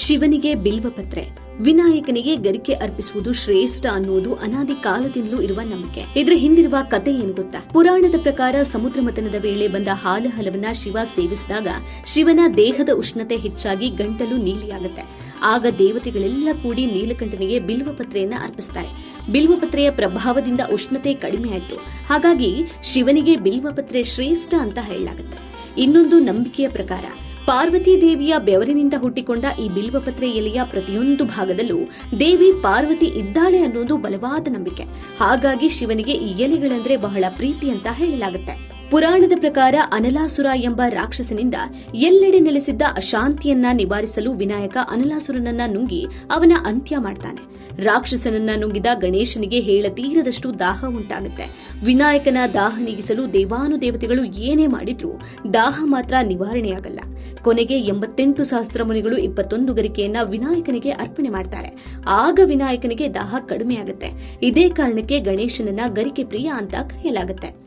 ಶಿವನಿಗೆ ಬಿಲ್ವಪತ್ರೆ, ವಿನಾಯಕನಿಗೆ ಗರಿಕೆ ಅರ್ಪಿಸುವುದು ಶ್ರೇಷ್ಠ ಅನ್ನುವುದು ಅನಾದಿ ಕಾಲದಿಂದಲೂ ಇರುವ ನಂಬಿಕೆ. ಇದರ ಹಿಂದಿರುವ ಕತೆ ಏನು ಗೊತ್ತಾ? ಪುರಾಣದ ಪ್ರಕಾರ ಸಮುದ್ರ ಮಥನದ ವೇಳೆ ಬಂದ ಹಾಲಹಲವನ್ನ ಶಿವ ಸೇವಿಸಿದಾಗ ಶಿವನ ದೇಹದ ಉಷ್ಣತೆ ಹೆಚ್ಚಾಗಿ ಗಂಟಲು ನೀಲಿಯಾಗುತ್ತೆ. ಆಗ ದೇವತೆಗಳೆಲ್ಲ ಕೂಡಿ ನೀಲಕಂಠನಿಗೆ ಬಿಲ್ವಪತ್ರೆಯನ್ನ ಅರ್ಪಿಸುತ್ತಾರೆ. ಬಿಲ್ವಪತ್ರೆಯ ಪ್ರಭಾವದಿಂದ ಉಷ್ಣತೆ ಕಡಿಮೆ ಆಯಿತು. ಹಾಗಾಗಿ ಶಿವನಿಗೆ ಬಿಲ್ವಪತ್ರೆ ಶ್ರೇಷ್ಠ ಅಂತ ಹೇಳಲಾಗುತ್ತೆ. ಇನ್ನೊಂದು ನಂಬಿಕೆಯ ಪ್ರಕಾರ ಪಾರ್ವತಿ ದೇವಿಯ ಬೆವರಿನಿಂದ ಹುಟ್ಟಿಕೊಂಡ ಈ ಬಿಲ್ವಪತ್ರೆ ಎಲೆಯ ಪ್ರತಿಯೊಂದು ಭಾಗದಲ್ಲೂ ದೇವಿ ಪಾರ್ವತಿ ಇದ್ದಾಳೆ ಅನ್ನೋದು ಬಲವಾದ ನಂಬಿಕೆ. ಹಾಗಾಗಿ ಶಿವನಿಗೆ ಈ ಎಲೆಗಳಂದ್ರೆ ಬಹಳ ಪ್ರೀತಿ ಅಂತ ಹೇಳಲಾಗುತ್ತೆ. ಪುರಾಣದ ಪ್ರಕಾರ ಅನಲಾಸುರ ಎಂಬ ರಾಕ್ಷಸನಿಂದ ಎಲ್ಲೆಡೆ ನೆಲೆಸಿದ್ದ ಅಶಾಂತಿಯನ್ನ ನಿವಾರಿಸಲು ವಿನಾಯಕ ಅನಲಾಸುರನನ್ನ ನುಂಗಿ ಅವನ ಅಂತ್ಯ ಮಾಡ್ತಾನೆ. ರಾಕ್ಷಸನನ್ನ ನುಂಗಿದ ಗಣೇಶನಿಗೆ ಹೇಳತೀರದಷ್ಟು ದಾಹ ಉಂಟಾಗುತ್ತೆ. ವಿನಾಯಕನ ದಾಹ ನೀಗಿಸಲು ದೇವಾನುದೇವತೆಗಳು ಏನೇ ಮಾಡಿದ್ರೂ ದಾಹ ಮಾತ್ರ ನಿವಾರಣೆಯಾಗಲ್ಲ. ಕೊನೆಗೆ 88 ಸಹಸ್ರ ಮುನಿಗಳು 21 ಗರಿಕೆಯನ್ನ ವಿನಾಯಕನಿಗೆ ಅರ್ಪಣೆ ಮಾಡ್ತಾರೆ. ಆಗ ವಿನಾಯಕನಿಗೆ ದಾಹ ಕಡಿಮೆಯಾಗುತ್ತೆ. ಇದೇ ಕಾರಣಕ್ಕೆ ಗಣೇಶನನ್ನ ಗರಿಕೆ ಪ್ರಿಯ ಅಂತ ಕರೆಯಲಾಗುತ್ತೆ.